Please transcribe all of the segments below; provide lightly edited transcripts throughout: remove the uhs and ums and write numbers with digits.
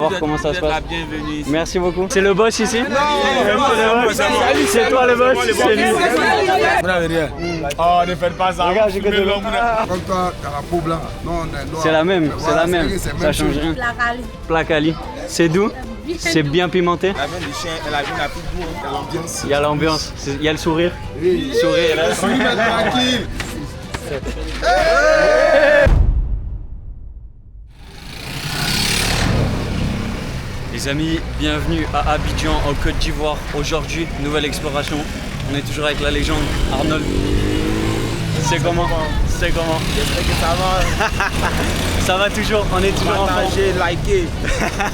Voir comment ça se passe. Bienvenue ici. Merci beaucoup. C'est le boss ici? Non, c'est toi le boss? C'est lui. Vous n'avez rien. Oh, ne faites pas ça. Regarde, j'ai que de l'eau. Comme toi, t'as la peau blanche. Non, non. C'est la même, c'est la même. c'est Ça change rien. Placali. C'est doux? C'est bien pimenté? La viande du chien, elle a vu la plus douce. L'ambiance. Il y a l'ambiance, il y a le sourire. Le sourire là. Tranquille. Les amis, bienvenue à Abidjan, en Côte d'Ivoire. Aujourd'hui, nouvelle exploration. On est toujours avec la légende Arnold. C'est comment? C'est comment? J'espère que ça va. Ça va toujours, on est toujours en forme. Partagez, likez.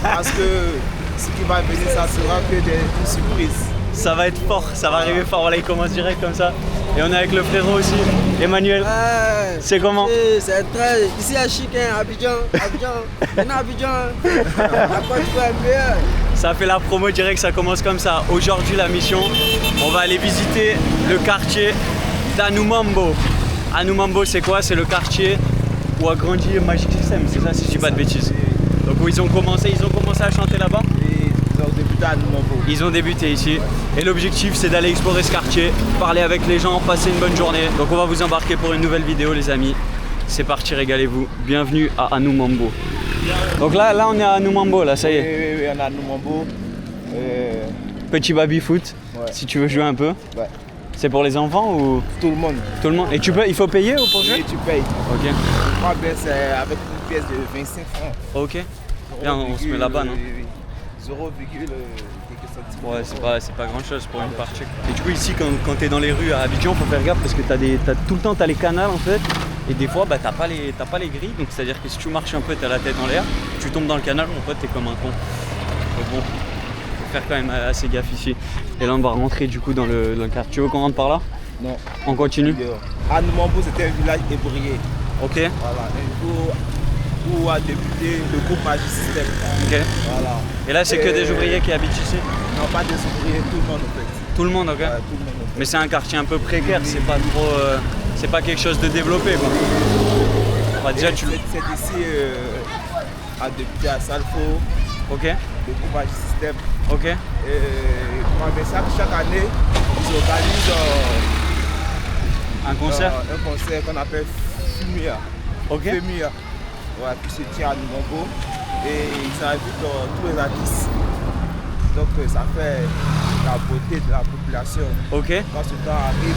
Parce que ce qui va venir, ça sera que des surprises. Ça va être fort, ça va arriver fort. Voilà, il commence direct comme ça. Et on est avec le frérot aussi, Emmanuel. C'est comment? C'est très... Ici à Chiquin, Abidjan. On est à Abidjan. La Côte d'Ivoire est meilleure. Ça fait la promo direct, ça commence comme ça. Aujourd'hui, la mission, on va aller visiter le quartier d'Anoumambo. Anoumambo, c'est quoi? C'est le quartier où a grandi Magic System, c'est ça, si je dis pas de bêtises. Donc où ils ont commencé à chanter là-bas. Ils ont débuté à Anoumambo. Ils ont débuté ici. Et l'objectif, c'est d'aller explorer ce quartier, parler avec les gens, passer une bonne journée. Donc on va vous embarquer pour une nouvelle vidéo, les amis. C'est parti, régalez-vous. Bienvenue à Anoumambo. Donc là, on est à Anoumambo, là, ça y est. Oui, on a Anoumambo. Petit baby-foot, Ouais. si tu veux jouer un peu. Ouais. C'est pour les enfants ou Tout le monde. tout le monde? Et il faut payer pour jouer? Oui, tu payes. Ok. Moi, bien, c'est avec une pièce de 25 francs. Ok. Bien, on se met là-bas, non? 0, quelques centimes. Ouais, c'est pas grand chose pour une partie. Et du coup, ici, quand t'es dans les rues à Abidjan, faut faire gaffe parce que tout le temps, t'as les canals en fait. Et des fois, bah, t'as pas les grilles. Donc, c'est-à-dire que si tu marches un peu, t'as la tête dans l'air, tu tombes dans le canal, mon pote, t'es comme un con. Donc bon, faut faire quand même assez gaffe ici. Et là, on va rentrer du coup dans le quartier. Tu veux qu'on rentre par là? Non. On continue? Anoumambo, c'était un village ouvrier. Ok. Voilà, un jour où a débuté le groupe Magic System. Ok. Voilà. Et là, c'est que des ouvriers qui habitent ici? Non, pas des ouvriers, tout le monde en fait. Tout le monde, ok. Ouais, tout le monde en fait. Mais c'est un quartier un peu précaire, c'est pas trop. C'est pas quelque chose de développé quoi. Bah, déjà, tu le. C'est ici a débuté à Salfo, Ok, le groupe Magic System. ok. Chaque année, ils organisent Un concert? un concert qu'on appelle Fumia. Ok. Fumia. Ouais, qui se tient à Anoumambo. Et ils invitent tous les artistes. Donc ça fait la beauté de la population. Ok, Quand ce temps arrive,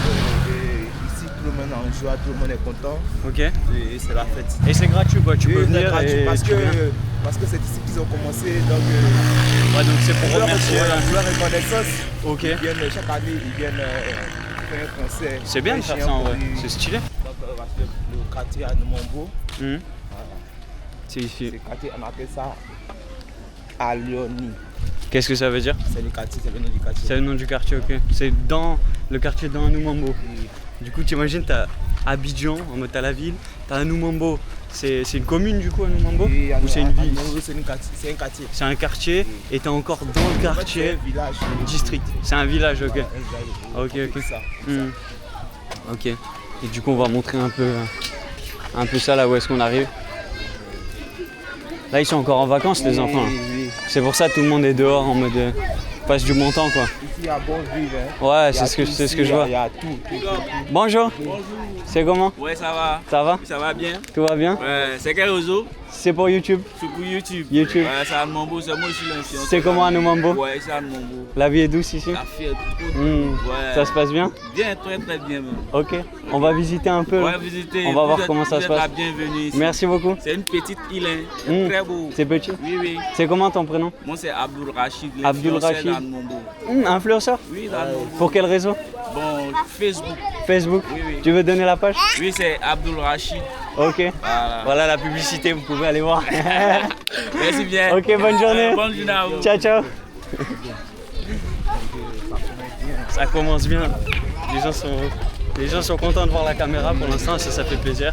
ici tout le monde est en joie, tout le monde est content. ok. Et c'est la fête. Et c'est gratuit quoi, tu peux Et c'est venir gratuit et parce tu viens. parce que c'est ici qu'ils ont commencé. Donc, Ouais, donc c'est pour remercier. leur reconnaissance. Ok. Ils viennent, chaque année, ils viennent faire un concert. C'est bien de faire ça en vrai, c'est stylé. Donc, parce que le quartier Anoumambo, Mhm. C'est ici. le quartier, on appelle ça Alioni. Qu'est-ce que ça veut dire? C'est le quartier, c'est le nom du quartier. C'est le nom du quartier, ok. C'est dans le quartier d'Anoumambo. Du coup, t'imagines, t'as Abidjan, en mode t'as la ville, t'as Anoumambo. C'est une commune du coup, Anoumambo? Et Ou c'est une ville? Anoumambo, c'est un quartier. C'est un quartier et t'es encore dans le En fait, c'est quartier. un village. District. C'est un village, ok. Voilà, Ok, ok. Ça. Hmm. Ok. Et du coup, on va montrer un peu ça là où est-ce qu'on arrive. Là, ils sont encore en vacances, les enfants. Oui. C'est pour ça que tout le monde est dehors en mode passe du bon temps, quoi. Ici, il y a bon vivre. Hein. Ouais, Il y a tout c'est ce que ici, je vois. Il y a tout. Bonjour. C'est comment? Ouais, ça va. Ça va? Ça va bien. Tout va bien? Ouais, c'est quel réseau? C'est pour YouTube. C'est pour YouTube. YouTube. Ouais, c'est Anoumambo, c'est moi, je suis l'influenceur. C'est comment Anoumambo? Ouais, c'est Anoumambo. La vie est douce ici? La fête. Hmm. Ouais. Ça se passe bien? Bien, très très bien même. Ok. On va visiter un peu. Ouais, là. visiter. On va voir Vous êtes- comment ça vous se êtes passe. la bienvenue ici. Merci beaucoup. C'est une petite île, hein. Hmm. Très beau. C'est petit? Oui. C'est comment ton prénom? Moi, c'est Abdul Rachid. Abdul l'influenceur Rachid. d'Anoumambo. Influenceur? Oui, d'Anoumambo. Pour quel réseau? Bon, Facebook. Facebook? Oui. Tu veux donner la page? Oui, c'est Abdul Rachid. Ok. Voilà. Voilà la publicité, vous pouvez aller voir. Merci bien. Ok, bonne journée. Bonne journée à vous. Ciao, ciao. Ça commence bien. Les gens sont contents de voir la caméra pour l'instant, ça fait plaisir.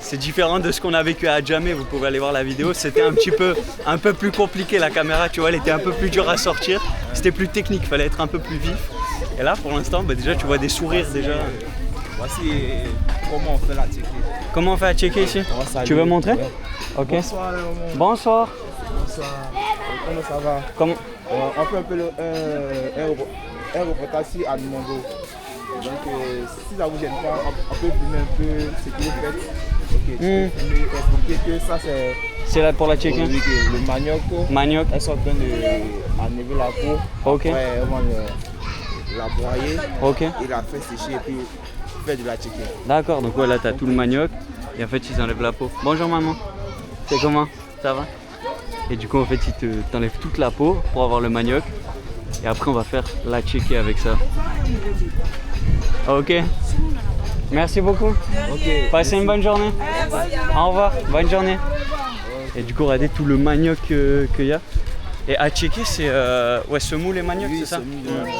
C'est différent de ce qu'on a vécu à Djamé, vous pouvez aller voir la vidéo. C'était un peu plus compliqué la caméra, tu vois, elle était un peu plus dure à sortir. C'était plus technique, il fallait être un peu plus vif. Et là, pour l'instant, bah, déjà, tu vois des sourires déjà. Voici comment on fait la checker. Comment on fait à checker ici? On va saluer. Tu veux montrer? Ouais. Ok. Bonsoir, les mamans. Bonsoir. Bonsoir. comment ça va? Comment? On fait un peu un reportage ici à Numango. Donc si ça vous gêne pas, on peut filmer un peu ce que vous faites. Ok, tu peux filmer, expliquer que ça c'est... C'est là pour la checker? Oui, que le manioc. Manioc. Elles sont en train d'enlever la peau. Ok. Après, elles vont la broyer Ok. et la faire sécher et puis faire de la checker. D'accord, donc voilà, t'as tout le manioc et en fait ils enlèvent la peau. Bonjour maman, c'est comment? Ça va? Et du coup en fait ils t'enlèvent toute la peau pour avoir le manioc et après on va faire la checker avec ça. Ok. Merci beaucoup. Ok. Passez une bonne journée. Au revoir, bonne journée. Et du coup regardez tout le manioc qu'il y a. Et à checker c'est ouais, semoule et manioc, Oui, c'est ça? semoule, ouais.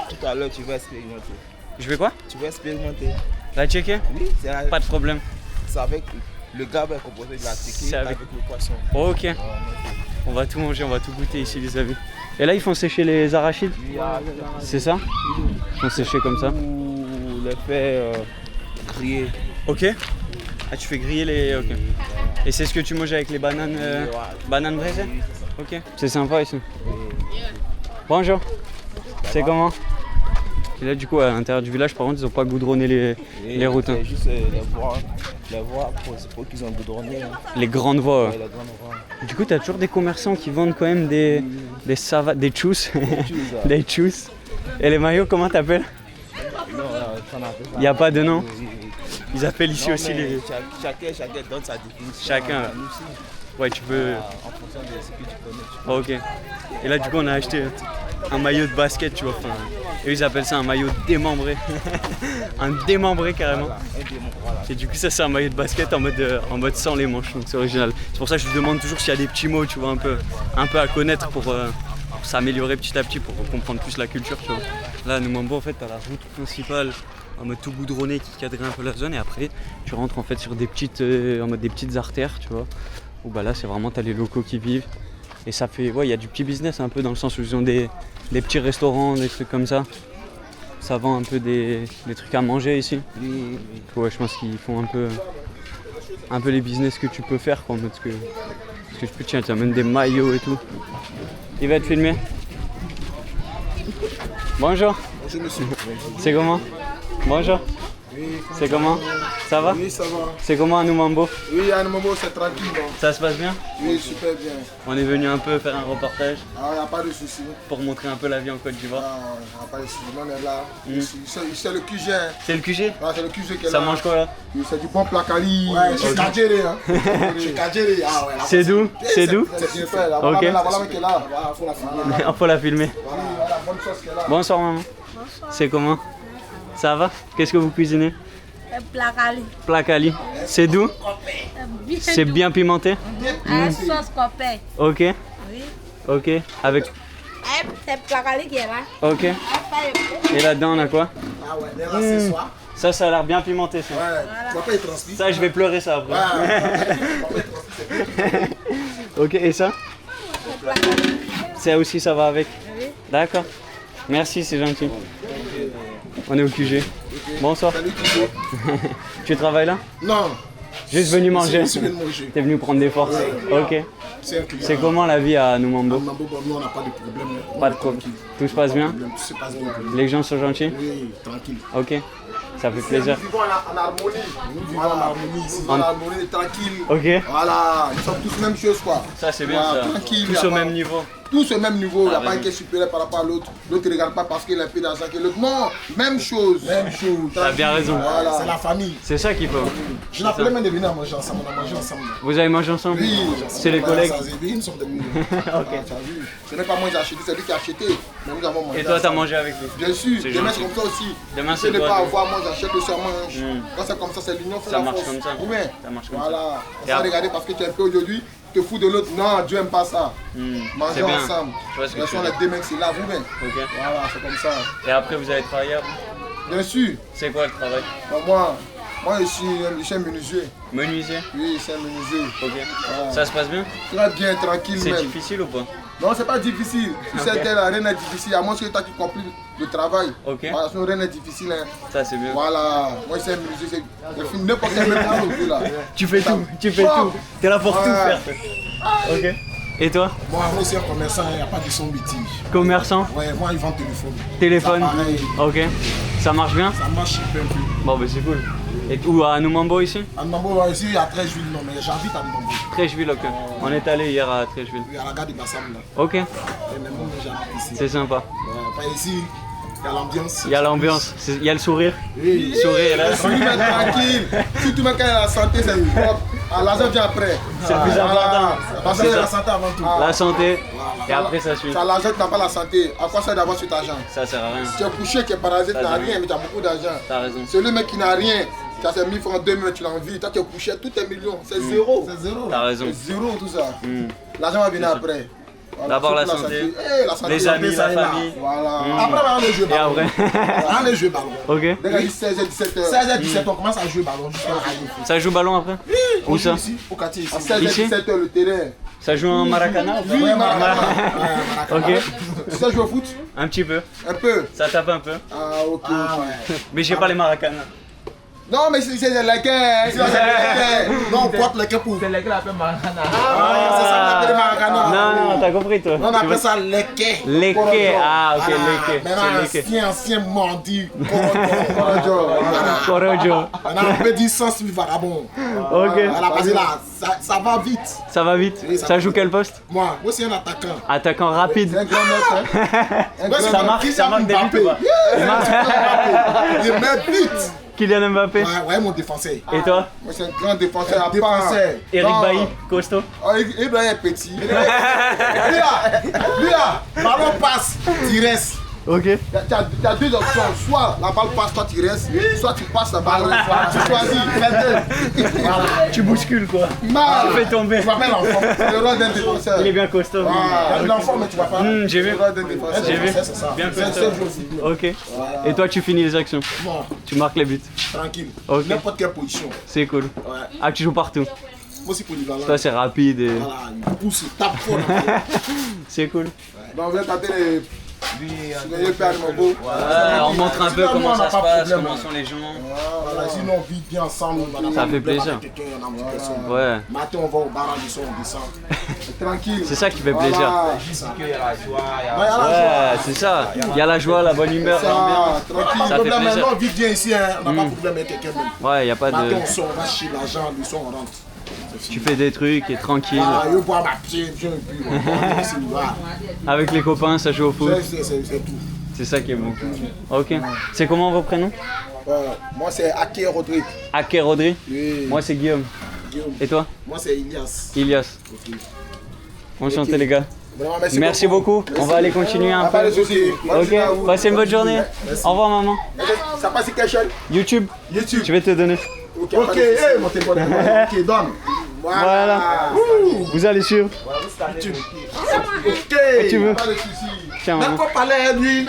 Tout à l'heure tu vas expérimenter. Je vais quoi? Tu vas expérimenter. La checker? Oui, Pas de problème. c'est avec le gaba est composé de la C'est checker avec- avec le poisson. Ok. On va tout manger, on va tout goûter ici les amis. Et là ils font sécher les arachides? C'est ça? Ils font sécher comme ça? Ou les faire griller. Ok. Ah tu fais griller les... Ok. Et c'est ce que tu manges avec les bananes... bananes braisées? Ok. C'est sympa ici. Bonjour. C'est comment? Et là du coup à l'intérieur du village par contre ils ont pas goudronné les routes. Hein. C'est juste les voies pour qu'ils ont goudronné. Hein. Les grandes voies. Ouais, les grandes voies. Du coup t'as toujours des commerçants qui vendent quand même des savates, des chous. Des chous. Et les maillots comment t'appelles? Non, ça n'a pas. Il n'y a pas de nom. Ils appellent ici aussi les... Chacun donne sa définition. Chacun. Nous aussi, Ouais tu peux... en fonction de ce que tu connais. Ok. Et là du coup on a acheté un maillot de basket tu vois. Enfin, eux ils appellent ça un maillot démembré. Un démembré carrément. Voilà, un démon, voilà. Et du coup ça c'est un maillot de basket en mode sans les manches, donc c'est original. C'est pour ça que je lui demande toujours s'il y a des petits mots tu vois un peu à connaître pour s'améliorer petit à petit pour comprendre plus la culture tu vois. Là à Numambo en fait t'as la route principale en mode tout goudronné qui cadrait un peu la zone et après tu rentres en fait sur des petites en mode des petites artères tu vois. Où bah là c'est vraiment t'as les locaux qui vivent et ça fait ouais il y a du petit business un peu dans le sens où ils ont des petits restaurants, des trucs comme ça. Ça vend un peu des trucs à manger ici. Oui, oui. Ouais, je pense qu'ils font un peu les business que tu peux faire quoi, parce que je peux tiens tu amènes des maillots et tout. Il va te filmer. Bonjour. Bonjour monsieur. C'est comment? Bonjour. Oui, C'est comment? Ça va? oui, ça va. C'est comment à Numambo? Oui, à un moment c'est tranquille. Donc. Ça se passe bien? Oui, super bien. On est venu un peu faire un reportage Ah, il n'y a pas de souci. pour montrer un peu la vie en Côte d'Ivoire. Ah, il n'y a pas de souci. On est là. C'est le QG. Hein. C'est le QG? Ah, c'est le QG qui est Ça là. mange quoi là? Oui, c'est du bon placali. Ouais, c'est Kadjere. Hein. C'est Kadjere. Ah, ouais. C'est d'où? C'est d'où? C'est bien fait. Là. Ok. Voilà, voilà qui est là. Voilà, faut la filmer. Il faut la filmer. Voilà, bonne chose qui est là. Bonsoir maman. C'est comment? Ça va? Qu'est-ce que vous cuisinez? Placali. Placali. C'est d'où? C'est bien pimenté? À sauce copée. Ok, Oui. ok. Avec. C'est Placali qui est là. Ok. Et là-dedans on a quoi? Ah ouais, les races, c'est Ça a l'air bien pimenté ça. Ouais, papa est transmis. Ça je vais pleurer ça après. Papa est transmis. Ok, et ça? Ça aussi ça va avec? Oui. D'accord. Merci, c'est gentil. On est au QG. Bonsoir. Salut, QG. Tu travailles là? Non. Juste venu manger? C'est venu manger. T'es venu prendre des forces? Ok. C'est un client. C'est comment la vie à Numambo? Mambo, bon, nous on n'a pas de problème. Hein. Pas de problème. Tout se passe bien? Tout se passe bien. Les gens sont gentils? Oui, tranquille. Ok. Ça fait plaisir. Nous vivons en harmonie. Nous vivons en harmonie ici. En harmonie, tranquille. Ok. Voilà, ils sont tous la même chose quoi. Ça c'est bien Voilà, ça. tranquille, Tous y a au pas- même niveau. Tous au même niveau, il n'y a Ah, pas un vas-y. qui est supérieur par rapport à l'autre. L'autre ne regarde pas parce qu'il a un peu d'argent que l'autre. Non, même chose. Même chose. T'as bien raison. Voilà. C'est la famille. C'est ça qu'il faut. Je n'appelais même de venir manger ensemble. On a mangé ensemble. Vous avez mangé ensemble? Oui, C'est les voilà, collègues. ça, oui, nous sommes des amis. Voilà, tu as vu. Ce n'est pas moi qui ai acheté, c'est lui qui a acheté. Mais nous avons mangé. Et toi t'as ensemble. mangé avec lui? Bien sûr, C'est demain gentil. c'est comme ça aussi. Demain, Si c'est ce n'est toi, pas toi. avoir, moi j'achète, le soir mange. Quand c'est comme ça, c'est l'union fait Ça la marche force. comme ça. Oui, mais Ça marche comme voilà. ça. On Et va après- regarder parce que tu es un peu aujourd'hui, te fous de l'autre. Non, Dieu n'aime pas ça. C'est Manger bien. ensemble. Je vois ce que Ce tu sont veux les deux mecs, c'est là, vous-même. Ok. Voilà, c'est comme ça. Et après vous avez travaillé après? Bien sûr, C'est quoi le travail? bon, moi je suis un menuisier. Menuisier? Oui, c'est un menuisier. Ok. Voilà. Ça se passe bien? Très bien, tranquille C'est même. difficile ou pas? Non, c'est pas difficile. Tu sais que rien n'est difficile, à moins que tu as compris le travail. Ok. Voilà, sinon rien n'est difficile. Hein. Ça c'est bien. Voilà, moi c'est un menuisier, je filme n'importe quel même produit là. Tu fais tout, tu fais Bon. tout. T'es là pour tout Ouais. faire. Ok. Et toi? Moi, aussi un commerçant, il n'y a pas de son litige. Commerçant? Ouais, moi, ils vendent téléphone. Téléphone? Pareil, Ok. Ça marche bien? ça marche super bien. Bon, bah c'est cool. Et où, à Numambo ici? À Nambo, ici, il y a 13 villes, non, mais j'habite à Nambo. Trècheville, ok. On est allé hier à Trècheville. Il y a la gare de Bassam, là. Ok, Et maintenant, j'habite ici. c'est sympa. Enfin, ici, il y a l'ambiance. Il y a l'ambiance, il y a le sourire. Oui. Sourire là. On lui met tranquille. Si tu mets quand il y a la santé, c'est top. Ah, l'argent vient après. C'est le plus important. Parce que la santé avant tout. La santé, et après ça suit. Ça, l'argent, tu n'as pas la santé. À quoi ça d'avoir cet argent? Ça sert à rien. Tu es couché, qui est parasite, tu n'as rien, mais tu as beaucoup d'argent. T'as raison. C'est le mec qui n'a rien. Tu as ses 1000 francs, 2000, tu l'as envie. Toi, tu es couché, tout est million. C'est zéro. C'est zéro. T'as raison. C'est zéro tout ça. Mm. L'argent va venir après. Voilà, D'abord la surtout santé. La santé, Les amis, la famille. Voilà. Mm. Après, on va aller jouer Et ballon. après On va aller jouer ballon. Ok. Dès qu'il est 16h, 17h. 16h, 17h, on commence à jouer ballon jusqu'à la radio. Ça joue ballon après? Où ça? Ici, au quartier ici. À Ici 16h, 17h, le terrain. Ça joue en Maracana? Oui, Maracana. Ok. Tu sais jouer au foot? Un petit peu. Un peu. Ça tape un peu. Ah, ok. Mais j'ai pas les Maracana. Non, mais c'est les quais. C'est les quais. Non, on porte les quais pour. C'est les gars appellent Maracana. Ah, c'est ça, on appelle les Maracana. Non, t'as compris toi. On appelle ça les quais. Les quais, ah ok, Voilà. les quais. Maintenant, C'est les quais. ancien mardi. Korojo. Corojo. Maintenant, on peut dire sans suivi vagabond. Ok. Voilà, parce que là, ça va vite. Ça va vite. Oui, ça Ça va joue vite. quel poste? Moi c'est un attaquant. Attaquant rapide. C'est un grand mec, hein. Un grand Ça mec. marque, Qui ça marque des buts Mbappé. ou pas? Il met vite. Kylian Mbappé. Ouais, mon défenseur. Et toi? Moi, c'est un grand défenseur à part. Eric Non. Bailly, costaud. Oh, Ibrahim est petit. Lui là, ballon passe, tu restes. Ok. Tu as deux options. Soit la balle passe, toi tu restes. Soit tu passes la balle. Tu choisis. Voilà. Tu bouscules quoi. Mal. Tu fais tomber. Tu vas pas l'enfant. C'est le rôle d'un défenseur. Il est bien costaud. Ah, l'enfant, mais tu vas pas. J'ai vu. C'est le rôle d'un défenseur. J'ai vu. C'est ça. Bien C'est costaud. un jeu aussi. Ok. Et toi tu finis les actions. Bon, Tu marques les buts. tranquille. Ok. N'importe quelle position. C'est cool. Ouais. Ah tu joues partout. Moi aussi polyvalent. Toi c'est rapide et Voilà, il pousse, il tape fort. c'est cool. Donc on vient tenter les. Les pères de mon beau. On montre un peu Sinon, comment nous, on ça n'a se pas de passe, problème, comment hein. sont les gens. Voilà, sinon on vit bien ensemble. Ça fait plaisir. Ouais. Matin on va au bar, on descend. C'est tranquille. C'est ça qui fait plaisir. Voilà. Il y a la joie, Ouais, c'est ça. Il y a la joie, la bonne humeur, l'ambiance. Ça, tranquille. Ça fait Problème, plaisir. maintenant on vit bien ici, hein. On n'a pas de problème avec quelqu'un même. Ouais, il y a pas de. Matin on sort, on va chez l'argent, le soir on rentre. Tu fais des trucs et tranquille. Ah, je bois ma pied, je puis on ici, voilà. Avec les copains, ça joue au foot. C'est tout. C'est ça qui est bon. Ok. C'est comment vos prénoms? Moi c'est Ake Rodrigue. Ake Rodri. Oui. Moi c'est Guillaume. Guillaume. Et toi? Moi c'est Ilias. Ilias. Enchanté Ok. les gars. Vraiment, Merci beaucoup. On va aller continuer un Pas peu. de soucis. Ok. Passez une bonne journée. Au revoir maman. Ça passe sur quelle chaîne? YouTube. YouTube. Je vais te donner. Ok, hey, mon téléphone. Ok, donne. Voilà. Vous allez suivre. Ok, Tu veux? pas de soucis. Tiens maman. D'accord, parler à lui.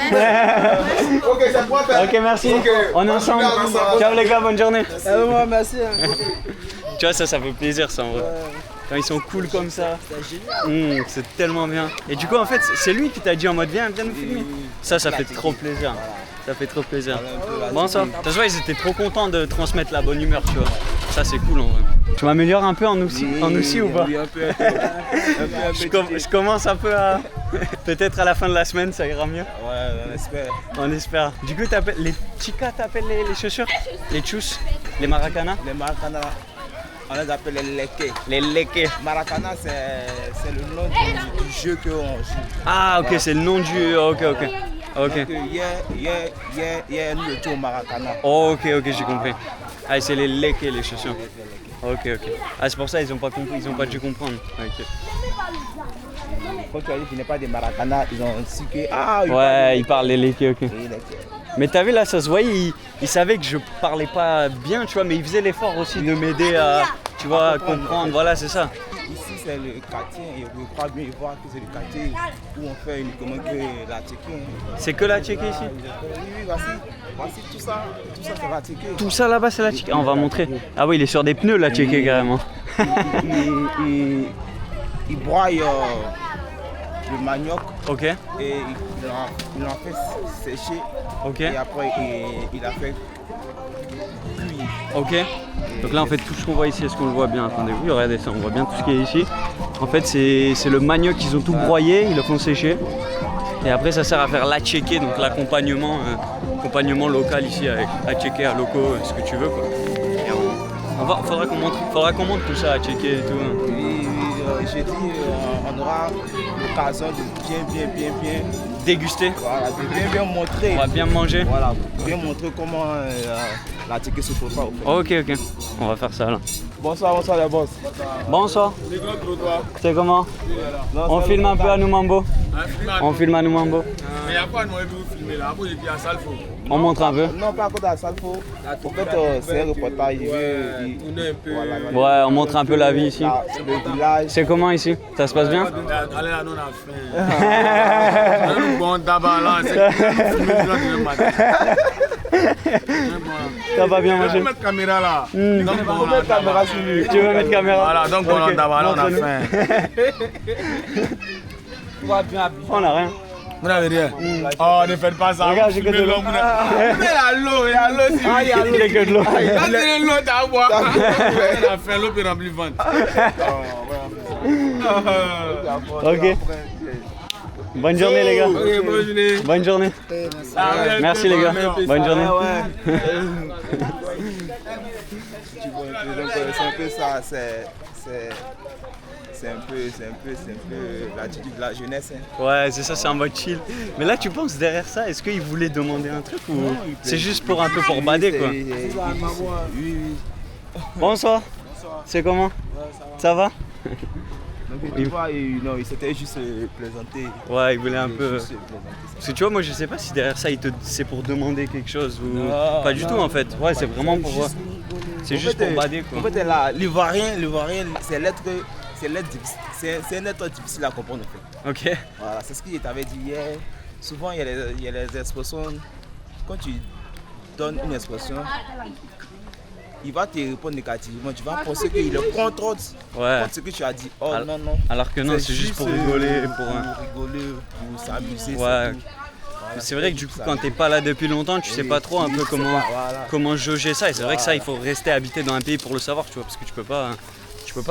Ok, c'est pour faire. Ok, merci. Ok. On est ensemble. On est ensemble. Ciao les gars, bonne journée. Moi, merci. Hein. Tu vois, ça fait plaisir ça en vrai. Quand ils sont cool comme ça. C'est tellement bien. Et du coup, en fait, c'est lui qui t'a dit en mode viens nous filmer. Ça fait trop plaisir. Ça fait trop plaisir. Bon, ça. De toute façon, ils étaient trop contents de transmettre la bonne humeur, tu vois. Ça, c'est cool en vrai. Tu m'améliores un peu en aussi ou pas? Oui, un peu. Je commence un peu à. Peut-être à la fin de la semaine, ça ira mieux. Ouais, on espère. On espère. Du coup, les chicas, t'appelles les chaussures? Les chus? Les maracana? Les Maracana, on les appelle les Leke. Les leke. Maracana, c'est le nom du jeu qu'on joue. Ah, ok, c'est le nom du. Ok. Ok. Donc, hier, nous étions au Maracana. Ok, j'ai compris. Ah, c'est les leke, les chaussures. Ok. Ah, c'est pour ça ils ont pas compris, ils ont pas dû comprendre. Ok. Quand tu as dit qu'il n'est pas des Maracana, ils ont su que. Ah, Ouais, ils parlent les leke, ok. les Leke. Mais t'as vu là, ça se voyait, ils savaient que je parlais pas bien, tu vois, mais ils faisaient l'effort aussi de m'aider à, tu vois, à comprendre. Voilà, c'est ça. Ici, c'est le quartier, et je crois bien voir que c'est le quartier où on fait uniquement que la Tchéquie. C'est que la Tchéquie ici? Oui, voici tout ça c'est la Tchéquie. Tout ça là-bas, c'est la Tchéquie. Ah, on va montrer. Ah oui, il est sur des pneus la Tchéquie carrément. Il broie le manioc Ok, et il en fait sécher ok, et après il a fait cuire. ok. Donc là, en fait, tout ce qu'on voit ici, est-ce qu'on le voit bien? Attendez, oui, regardez ça, on voit bien tout ce qui est ici. En fait, c'est le manioc qu'ils ont tout broyé, ils le font sécher. Et après, ça sert à faire l'atchéké, donc l'accompagnement local ici avec atchéké à loco, ce que tu veux quoi. Et faudra qu'on montre tout ça, atchéké et tout. Oui, j'ai dit, on aura l'occasion de bien déguster. Voilà, de bien montrer. On va bien manger. Voilà, bien montrer comment l'atchéké se prépare. Ok, on va faire ça là. Bonsoir les boss. Bonsoir. C'est comment? On filme un peu à Numambo. On filme à Numambo. Mais il n'y a pas de moyen de vous filmer là. Après, j'ai dit à Salfo. On montre un peu. Non, pas à côté de Salfo. En fait, c'est un reportage. Ouais, on montre un peu la vie ici. Le village. C'est comment ici? Ça se passe bien? Allez là, nous on a faim. Nous bon tabac là. C'est filmer matin. T'as pas bien mangé? Tu veux mettre caméra là. Donc, on va mettre caméra sur lui. Tu veux mettre caméra? Voilà, donc on a tabac là, on a faim. On a rien. Vous n'avez rien. Oh, ne faites pas ça. Regarde, j'ai que de l'eau. Mais il y a l'eau, il y a l'eau. Il y a que de l'eau. Quand c'est l'eau, t'as à boire. On a faim, l'eau peut remplir le ventre. Ok. Bonne journée les gars. Ok, bonne journée. Bonne journée. Merci les gars. Bonne journée. C'est un peu ça, c'est un peu l'attitude de la jeunesse. Hein. Ouais, c'est ça, c'est en mode chill. Mais là, tu penses derrière ça, est-ce qu'ils voulaient demander un truc ou c'est juste pour un peu pour bader quoi? Oui. Bonsoir. C'est comment? Ça va? Donc tu vois, il s'était juste plaisanté. Ouais, il voulait un peu. Parce que tu vois, moi je sais pas si derrière ça c'est pour demander quelque chose ou pas du tout en fait. Ouais, c'est vraiment pour voir. C'est juste pour bader quoi. En fait, l'ivoirien, c'est un être difficile à comprendre en fait. Ok. Voilà, c'est ce qu'il t'avait dit hier. Souvent, il y a les expressions. Quand tu donnes une expression, il va te répondre négativement. Tu vas penser qu'il est contre ce que tu as dit. Oh non. Alors que non, c'est juste pour rigoler. Pour s'amuser. Ouais. C'est vrai que du coup, quand t'es pas là depuis longtemps, tu sais pas trop un peu comment jauger ça. Et c'est vrai que ça, il faut rester habité dans un pays pour le savoir, tu vois, parce que tu peux pas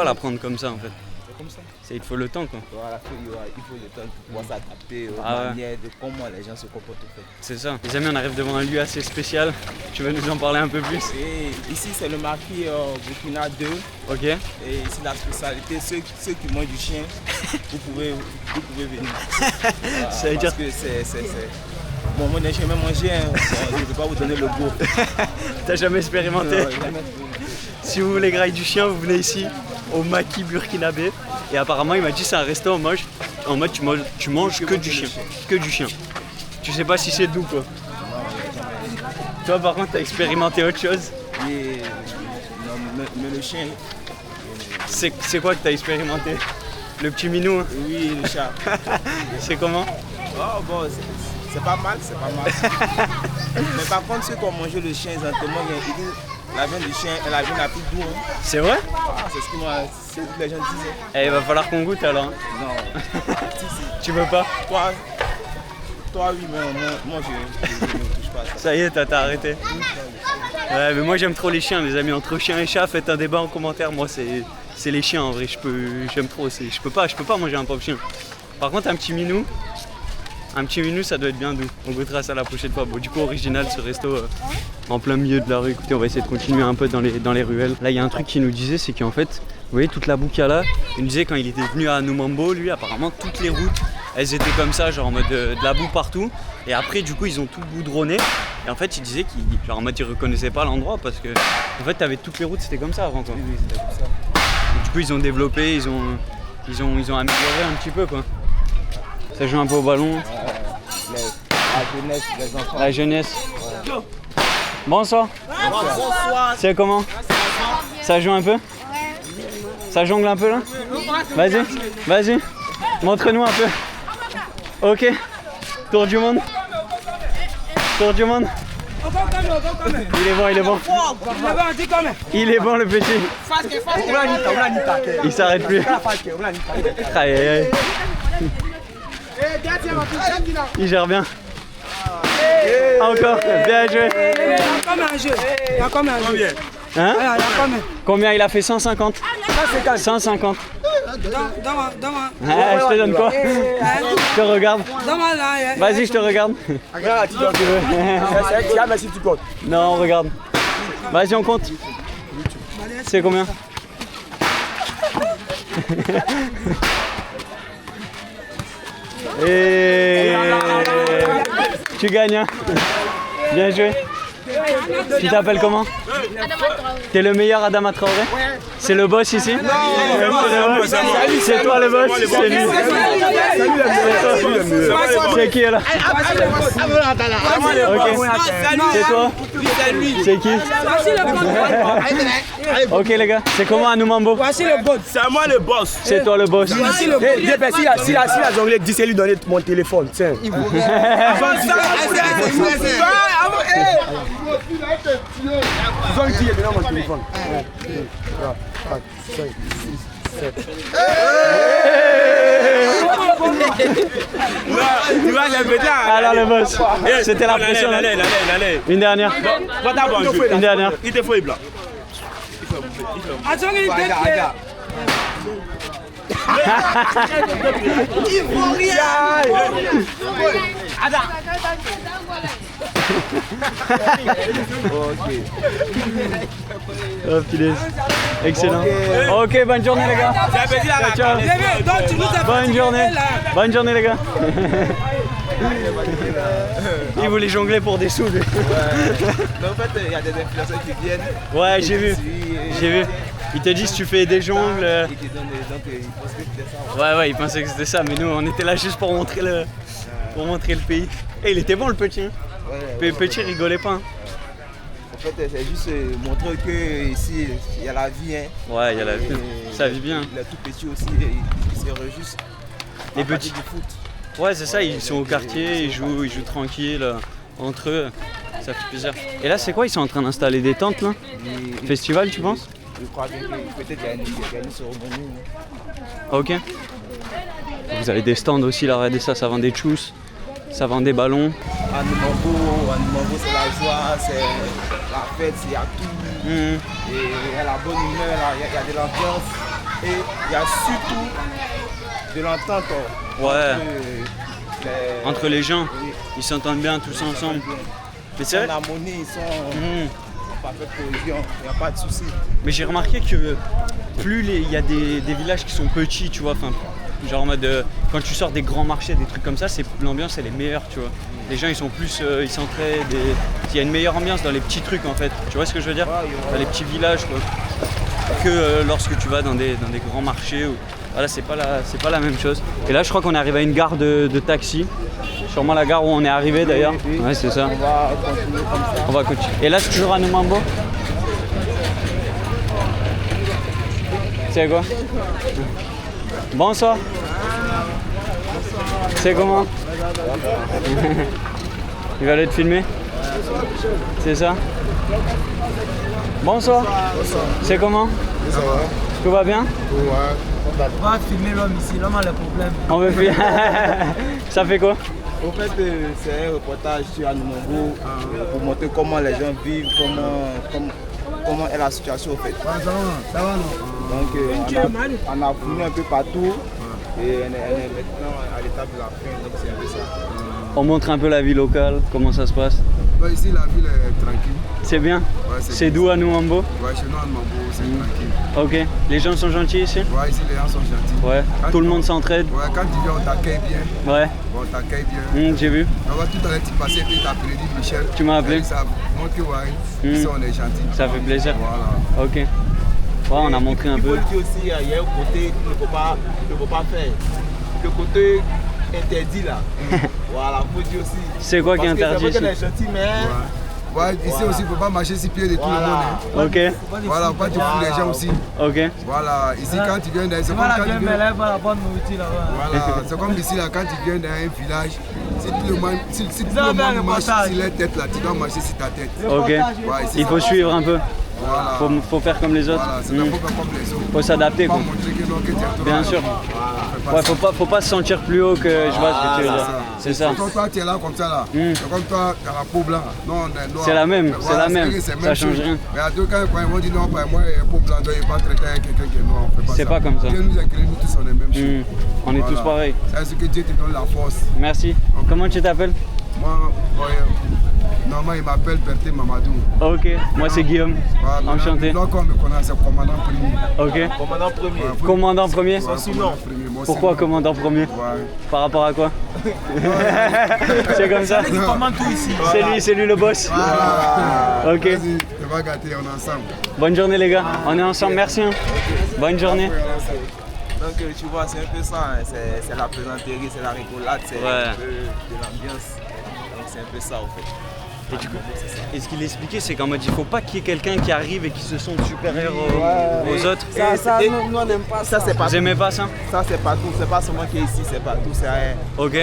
l'apprendre comme ça en fait. Comme ça. Il te faut le temps quoi. Voilà, il faut le temps pour pouvoir s'adapter aux manières de comment les gens se comportent en fait. C'est ça. Les amis, on arrive devant un lieu assez spécial. Tu veux nous en parler un peu plus? Et ici c'est le marquis Burkina 2. Ok. Et ici la spécialité, ceux qui mangent du chien, vous pouvez venir. Voilà, ça veut dire que c'est... Bon, moi j'ai jamais mangé, hein. Je ne peux pas vous donner le goût. T'as jamais expérimenté? Si vous voulez grailler du chien, vous venez ici au Maki Burkinabé. Et apparemment, il m'a dit c'est un resto en mode tu manges que du chien. Que du chien. Tu sais pas si c'est doux quoi. Toi par contre, t'as expérimenté autre chose? Mais le chien. C'est quoi que t'as expérimenté? Le petit minou hein? Oui, le chat. C'est comment? Oh bon, c'est pas mal. Mais par contre, ceux qui ont mangé le chien, exactement, la viande du chien est la viande la plus douce. Hein. C'est vrai? C'est ce que les gens disaient. Eh, il va falloir qu'on goûte alors. Non. Tu veux pas? Toi oui, mais moi je ne touche pas à ça. Ça y est, t'as arrêté. Ouais, mais moi j'aime trop les chiens, les amis. Entre chien et chat, faites un débat en commentaire. Moi, c'est les chiens en vrai. J'aime trop. Je peux pas manger un pauvre chien. Par contre, un petit minou, ça doit être bien doux. On goûtera ça la prochaine fois. Bon, du coup, original ce resto en plein milieu de la rue. Écoutez, on va essayer de continuer un peu dans les ruelles. Là, il y a un truc qu'il nous disait, c'est qu'en fait, vous voyez toute la boue qu'il y a là, il nous disait quand il était venu à Numambo, lui, apparemment, toutes les routes, elles étaient comme ça, genre en mode de la boue partout. Et après, du coup, ils ont tout goudronné. Et en fait, il disait qu'ils reconnaissaient pas l'endroit parce que, en fait, t'avais toutes les routes, c'était comme ça avant, quoi. Oui, c'était comme ça. Et du coup, ils ont développé, ils ont amélioré un petit peu, quoi. Ça joue un peu au ballon. La jeunesse, les enfants. La jeunesse. Ouais. Bonsoir. Bonsoir. C'est comment? Ça joue un peu? Ça jongle un peu là? Vas-y. Montre-nous un peu. Ok. Tour du monde. Il est bon. Il est bon le petit. Il s'arrête plus. Aïe. Il gère bien. Encore, bien joué. Il y a combien un jeu? Hein? Combien il a fait? 150. 150. Donne-moi. Je te donne quoi? Je te regarde. Donne-moi là. Vas-y, je te regarde. Regarde, tu veux. Merci, tu comptes. Non, on regarde. Vas-y, on compte. C'est combien? Et tu gagnes, hein? Bien joué. Tu t'appelles comment? T'es le meilleur Adama Traoré? C'est le boss ici? C'est toi le boss? C'est lui. C'est qui là? Ok. C'est toi? C'est qui? Ok les gars, c'est comment Anoumambo? Voici le boss. C'est moi le boss. C'est toi le boss. Si la jonglée dit, c'est lui donner mon téléphone. Tiens. Mon téléphone. 3, 4, 5, 6, 7. Tu vois, j'ai fait là. Alors le boss, c'était la pression. Allez. Une dernière. Une dernière. Il te faut les blancs. Attends, il est Oh punaise. Excellent. Ok, bonne journée les gars. Ciao. Bonne journée. Bonne journée les gars. Il voulait jongler pour des sous. Mais en fait, il y a des influenceurs qui viennent. Ouais, j'ai vu. J'ai vu. Ils te disent tu fais des jongles. Ils te donnent des dons, ils pensent que c'était ça. Ouais, ils pensaient que c'était ça, mais nous on était là juste pour montrer le pays. Et il était bon le petit. Hein. Le petit rigolait pas. Hein. En fait, c'est juste montrer que ici il y a la vie. Hein. Ouais, il y a la vie. Ça vit bien. Les tout petits aussi, ils se réjouissent. Les petits du foot. Ouais, c'est ça, ils sont au quartier, ils jouent tranquilles entre eux. Ça fait plaisir. Et là, c'est quoi? Ils sont en train d'installer des tentes là? Festival, tu penses? Je crois que peut-être qu'il y a une cérémonie. Ok. Vous avez des stands aussi là, regardez ça, ça vend des chous, ça vend des ballons. Anoumambo, c'est la joie, c'est la fête, il y a tout. Et il y a la bonne humeur, il y a de l'ambiance. Et il y a surtout de l'entente. Entre les gens, ils s'entendent bien tous ensemble. Mais c'est vrai. En harmonie, ils sont en parfaite cohésion, il n'y a pas de soucis. Mais j'ai remarqué que plus il y a des villages qui sont petits, tu vois, genre en mode quand tu sors des grands marchés, des trucs comme ça, l'ambiance elle est meilleure, tu vois. Les gens ils sont plus, ils s'entraident, il y a une meilleure ambiance dans les petits trucs en fait. Tu vois ce que je veux dire? Dans les petits villages quoi. Que lorsque tu vas dans des grands marchés. Voilà, c'est pas la même chose. Et là je crois qu'on est arrivé à une gare de taxi. Sûrement la gare où on est arrivé d'ailleurs. Ouais, c'est ça. On va continuer comme ça. On va continuer. Et là c'est toujours à Anoumambo? C'est quoi? Bonsoir. C'est comment? Il va aller te filmer? C'est ça? Bonsoir. C'est comment? Ça va? Tout va bien? Ouais. On va filmer l'homme ici, l'homme a le problème. On veut filmer. Ça fait quoi? En fait, c'est un reportage sur Anoumambo pour montrer comment les gens vivent, comment est la situation en fait. Ça va non? Donc on a fouillé un peu partout et on est maintenant à l'étape de la fin, donc c'est un peu ça. On montre un peu la vie locale, comment ça se passe. Bah, ici, la ville est tranquille. C'est bien? Ouais, c'est d'où Anoumambo? Ouais, chez nous, Anoumambo, c'est tranquille. Ok. Les gens sont gentils ici? Ouais, ici, les gens sont gentils. Ouais. Tout le monde s'entraide? Ouais, quand tu viens, on t'accueille bien. Ouais. On t'accueille bien. J'ai vu. On va tout à l'heure, tu passais, puis tu as appelé Michel. Tu m'as appelé? Ça montre que, ouais, ici, on est gentils. Ça fait plaisir. Voilà. Ok. Ouais, on a montré un peu. Il faut dire aussi, il y a un côté qu'il ne faut pas faire. Le côté interdit là. Voilà, il faut dire aussi. C'est quoi qui est interdit ici? C'est vrai qu'on est gentil, mais... Ouais, ici aussi, il ne faut pas marcher sur pied de tout le monde. Hein. Ok. Voilà, pas tu fous les gens aussi. Ok. Voilà, ici quand tu viens dans... C'est comme quand tu viens... la bonne nourriture là-bas. Voilà, c'est comme ici là, quand tu viens dans un village, si tout le monde, si tout le monde marche sur leur tête là, tu dois marcher sur ta tête. Ok. Ouais, ici, Il faut suivre un peu. Voilà. Faut faire comme les autres. Voilà, c'est faut faire comme les autres. Faut s'adapter Pas quoi. montrer que non, que tu es trop Bien là. sûr. Voilà, Ouais, faut pas se sentir plus haut que je vois ce que tu veux dire. C'est ça. Quand toi tu es là comme ça là, c'est comme toi tu as la peau blanche. Non, on est noir. C'est la même, Voilà, c'est la même. vrai que c'est Ça même change chose. rien. Mais à deux cas, quand ils vont dire non, moi j'ai peau blanche, donc il va pas traiter avec quelqu'un qui est noir. On fait pas ça. C'est pas comme ça. Dieu nous a créés, nous tous on est même chose. On est tous pareils. C'est ce que Dieu te donne la force. Merci. Comment tu t'appelles? Moi, normalement il m'appelle Berté Mamadou. Ok, moi c'est Guillaume. Voilà, Enchanté. donc on me connaît, c'est commandant premier. Ok. Commandant premier. Commandant premier. Sinon. Pourquoi commandant premier? Ouais. Par rapport à quoi? C'est comme ça. Il commande tout ici. C'est lui le boss. Voilà. Ok. Vas-y, on va gâter, on est ensemble. Bonne journée les gars. On est ensemble. Merci. Hein. Bonne journée. Donc tu vois, c'est un peu ça, hein. C'est la plaisanterie, c'est la rigolade, c'est un peu de l'ambiance. Donc c'est un peu ça en fait. Et du coup, et ce qu'il expliquait, c'est qu'en mode il faut pas qu'il y ait quelqu'un qui arrive et qui se sente supérieur aux autres. Ça, nous on n'aime pas ça. Ça c'est pas Vous aimez pas ça? Ça c'est pas tout, c'est pas seulement qui est ici, c'est pas tout, c'est rien. Ok.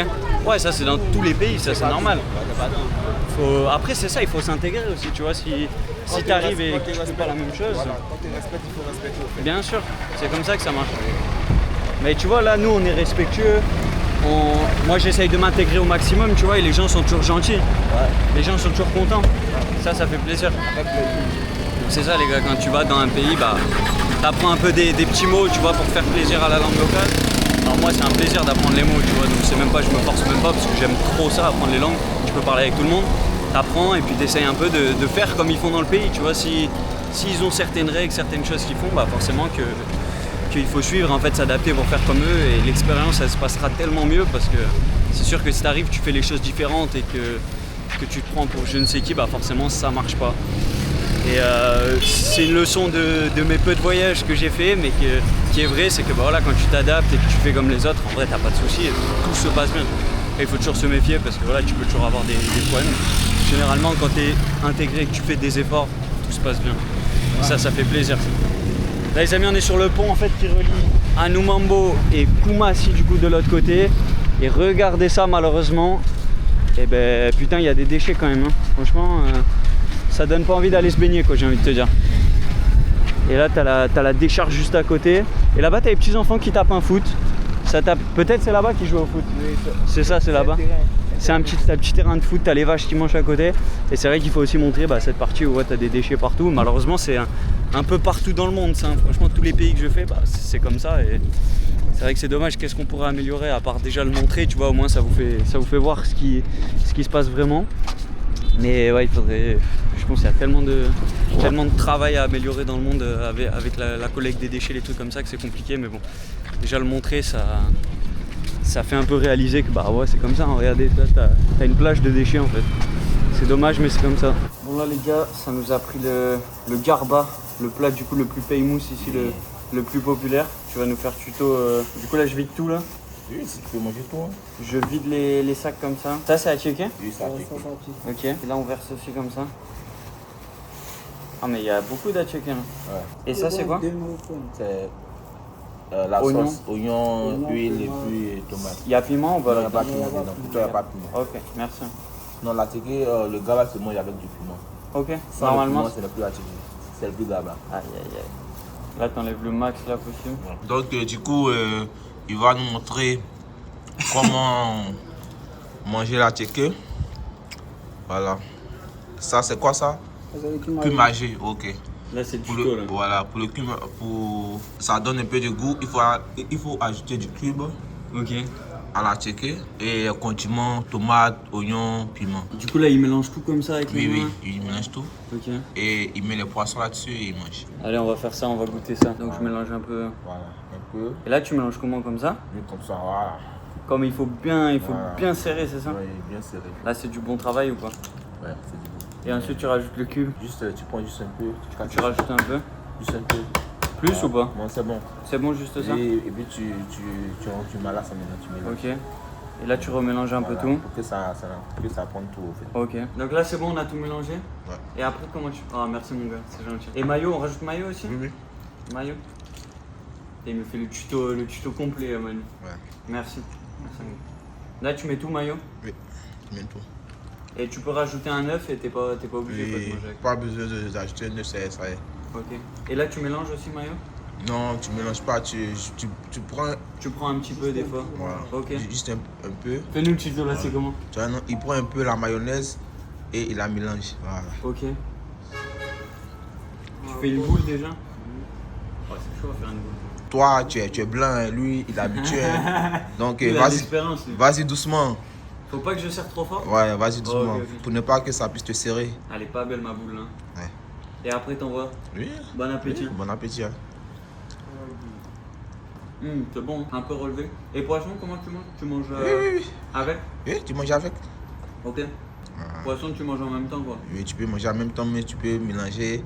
Ouais, ça c'est dans tous les pays, ça c'est normal. C'est pas tout. Après c'est ça, il faut s'intégrer aussi, tu vois. Si tu arrives et que tu fais pas la même chose. Voilà, quand tu respectes, il faut respecter au fait. Bien sûr, c'est comme ça que ça marche. Mais tu vois, là, nous, on est respectueux. Moi, j'essaye de m'intégrer au maximum, tu vois, et les gens sont toujours gentils. Les gens sont toujours contents. Ça fait plaisir. Donc, c'est ça, les gars, quand tu vas dans un pays, bah, t'apprends un peu des petits mots, tu vois, pour faire plaisir à la langue locale. Alors, moi, c'est un plaisir d'apprendre les mots, tu vois. Donc, c'est même pas, je me force même pas, parce que j'aime trop ça, apprendre les langues. Tu peux parler avec tout le monde. T'apprends et puis t'essayes un peu de faire comme ils font dans le pays, tu vois. S'ils ont certaines règles, certaines choses qu'ils font, bah, forcément qu'il faut suivre, en fait, s'adapter pour faire comme eux, et l'expérience elle se passera tellement mieux parce que c'est sûr que si tu arrives, tu fais les choses différentes et que tu te prends pour je ne sais qui, bah forcément ça marche pas. Et c'est une leçon de mes peu de voyages que j'ai fait, mais qui est vrai, c'est que bah, voilà, quand tu t'adaptes et que tu fais comme les autres, en vrai t'as pas de soucis, tout se passe bien. Et il faut toujours se méfier parce que voilà, tu peux toujours avoir des problèmes. Généralement quand tu es intégré et que tu fais des efforts, tout se passe bien. Et ça fait plaisir. Là les amis, on est sur le pont en fait qui relie Anoumambo et Koumassi du coup de l'autre côté. Et regardez ça malheureusement. Et ben putain, il y a des déchets quand même. Hein. Franchement, ça donne pas envie d'aller se baigner quoi, j'ai envie de te dire. Et là t'as la décharge juste à côté. Et là-bas t'as les petits enfants qui tapent un foot. Ça tape. Peut-être c'est là-bas qu'ils jouent au foot. C'est ça, c'est là-bas. C'est un petit terrain de foot, t'as les vaches qui mangent à côté. Et c'est vrai qu'il faut aussi montrer cette partie où t'as des déchets partout. Malheureusement c'est un peu partout dans le monde ça. Franchement tous les pays que je fais, c'est comme ça. Et c'est vrai que c'est dommage. Qu'est-ce qu'on pourrait améliorer à part déjà le montrer, tu vois, au moins ça vous fait voir ce qui se passe vraiment. Mais ouais, il faudrait. Je pense qu'il y a tellement de travail à améliorer dans le monde avec la collecte des déchets, les trucs comme ça, que c'est compliqué. Mais bon, déjà le montrer, ça fait un peu réaliser que bah ouais, c'est comme ça. Hein, regardez, t'as une plage de déchets en fait. C'est dommage, mais c'est comme ça. Bon là les gars, ça nous a pris le garba, le plat du coup le plus famous ici, le plus populaire. Tu vas nous faire tuto. Du coup là je vide tout là. Oui, si tu peux manger tout. Hein. Je vide les sacs comme ça. Ça c'est à checker? Oui, ça checker. Ok. Et là on verse aussi comme ça. Ah mais il y a beaucoup d'à checker là. Ouais. Et ça c'est quoi? C'est la Oignon. sauce, oignon, huile et puis tomate. Il y a piment ou pas? Il n'y a pas de piment dedans. Pour toi, il n'y a pas de piment. Ok, merci. Non, la ticket, le gaba se mange avec du piment. Ok. Sans Normalement. le piment, c'est le plus la ticket. C'est le plus gaba. Aïe aïe aïe. Là t'enlèves le max là possible. Donc du coup, il va nous montrer comment manger la tchéké. Voilà. Ça c'est quoi ça? Cumagé, ok. Là c'est le Pour tuto le, là. voilà, pour ça donne un peu de goût, il faut ajouter du cube Ok. à la tchéké et condiments, tomates, oignons, piment. Du coup là il mélange tout comme ça avec les Oui, mains. il mélange tout Ok. et il met les poissons là-dessus et il mange. Allez on va faire ça, on va goûter ça. Donc je mélange un peu. Voilà, un peu. Et là tu mélanges comment comme ça? Oui, comme ça, voilà. Comme il faut bien serrer, c'est ça? Oui, bien serré. Là c'est du bon travail ou pas? Ouais, c'est du bon. Et ensuite tu rajoutes le cube. Juste, tu prends juste un peu. Tu rajoutes un peu. Juste un peu. Plus ou pas? Bon, c'est bon. C'est bon juste ça? Et puis tu malasses maintenant, tu mélanges. Ok. Et là tu remélanges un peu Voilà, tout. pour que ça prenne tout au fait. Ok. Donc là c'est bon, on a tout mélangé. Ouais. Et après comment tu... Ah merci mon gars, c'est gentil. Et maillot, on rajoute maillot aussi? Oui. Maillot. Et il me fait le tuto complet Manu. Ouais. Merci. Merci. Là tu mets tout maillot? Oui, tu mets tout. Et tu peux rajouter un œuf et t'es pas obligé quoi, de Oui, manger avec. pas besoin d'ajouter un œuf, ça y est. Ok. Et là tu mélanges aussi mayo? Non, tu mélanges pas, tu prends Tu prends un petit peu des fois. voilà, Ok. juste un peu. Fais-nous le Chizo là, c'est comment? Tu vois, non, il prend un peu la mayonnaise et il la mélange. Voilà. Ok. Tu fais une boule déjà? Oh, c'est chaud à faire une boule. Toi, tu es blanc, hein, lui, il est habitué. Hein. Donc, Il a l'expérience, lui. vas-y doucement. Faut pas que je serre trop fort? Ouais, vas-y doucement. Ok, ok. Pour ne pas que ça puisse te serrer. Elle est pas belle ma boule là. Ouais. Et après t'envoies? Oui. Bon appétit. Bon appétit. Hein. C'est bon, un peu relevé. Et poisson, comment tu manges? Tu manges Oui. avec? Oui, tu manges avec. Ok. Poisson, tu manges en même temps quoi? Oui, tu peux manger en même temps, mais tu peux mélanger.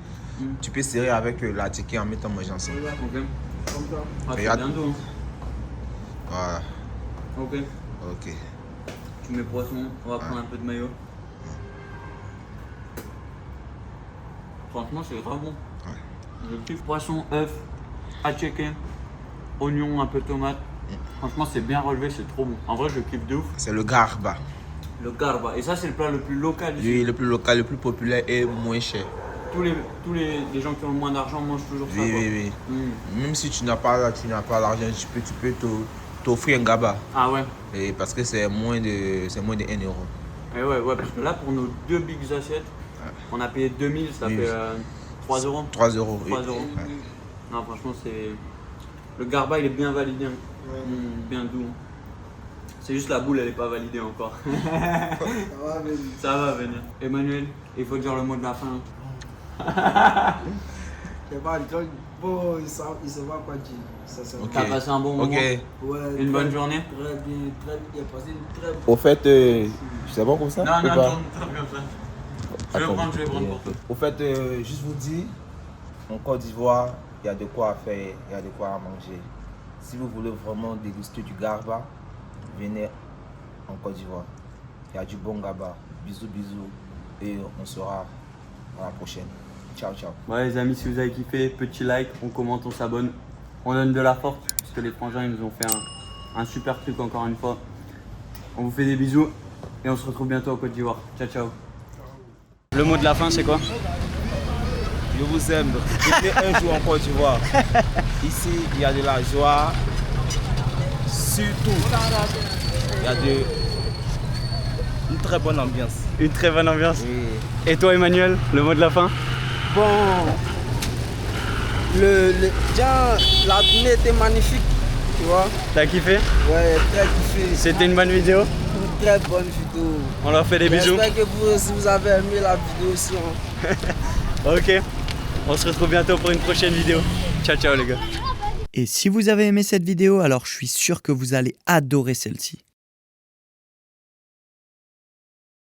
Tu peux serrer avec la ticket en même temps manger ensemble. Ok. Ah, c'est Regarde. bien doux. Voilà. Ok. Ok. Tu mets poisson, on va prendre un peu de mayo. Franchement, c'est grave bon. Je kiffe poisson, œuf, attiéké, oignon, un peu de tomate. Franchement, c'est bien relevé, c'est trop bon. En vrai, je kiffe de ouf. C'est le garba. Le garba. Et ça, c'est le plat le plus local ici. Lui, le plus local, le plus populaire et moins cher. Tous les gens qui ont le moins d'argent mangent toujours ça. Oui, quoi. oui, oui. Même si tu n'as pas l'argent, tu peux t'offrir un gaba. Ah ouais. Et parce que c'est moins de 1 euro. Et ouais, parce que là, pour nos 2 big assiettes, on a payé 2000, ça Oui. fait 3 euros. 3 euros. 3 oui. euros. Ouais. Non, franchement, c'est. Le garba, il est bien validé. Hein. Bien doux. C'est juste la boule, elle est pas validée encore. Ça va venir. Emmanuel, il faut dire le mot de la fin. Bon, il sait pas quoi dire. Ça, c'est Ok. T'as passé un bon moment? Ok. Ouais, Une bonne journée? Très bien, il a passé une très bonne. Au fait, c'est bon comme ça? Non, ou non, pas? tourne comme ça. Je vais prendre pour toi. Au fait, juste vous dire, en Côte d'Ivoire, il y a de quoi faire, il y a de quoi à manger. Si vous voulez vraiment déguster du garba, venez en Côte d'Ivoire. Il y a du bon garba. Bisous, bisous. Et on sera à la prochaine. Ciao, ciao. Ouais les amis, si vous avez kiffé, petit like, on commente, on s'abonne. On donne de la force, parce que les frangins ils nous ont fait un super truc encore une fois. On vous fait des bisous et on se retrouve bientôt en Côte d'Ivoire. Ciao ciao. Le mot de la fin c'est quoi? Je vous aime. Venez un jour en Côte d'Ivoire. Ici, il y a de la joie. Surtout, il y a une très bonne ambiance. Une très bonne ambiance. Oui. Et toi Emmanuel, le mot de la fin? Bon, déjà, la tournée était magnifique, tu vois. T'as kiffé? Ouais, très kiffé. C'était une bonne vidéo? Une très bonne vidéo. On leur fait des bisous. J'espère que vous aussi vous avez aimé la vidéo aussi. Hein. Ok, on se retrouve bientôt pour une prochaine vidéo. Ciao ciao les gars. Et si vous avez aimé cette vidéo, alors je suis sûr que vous allez adorer celle-ci.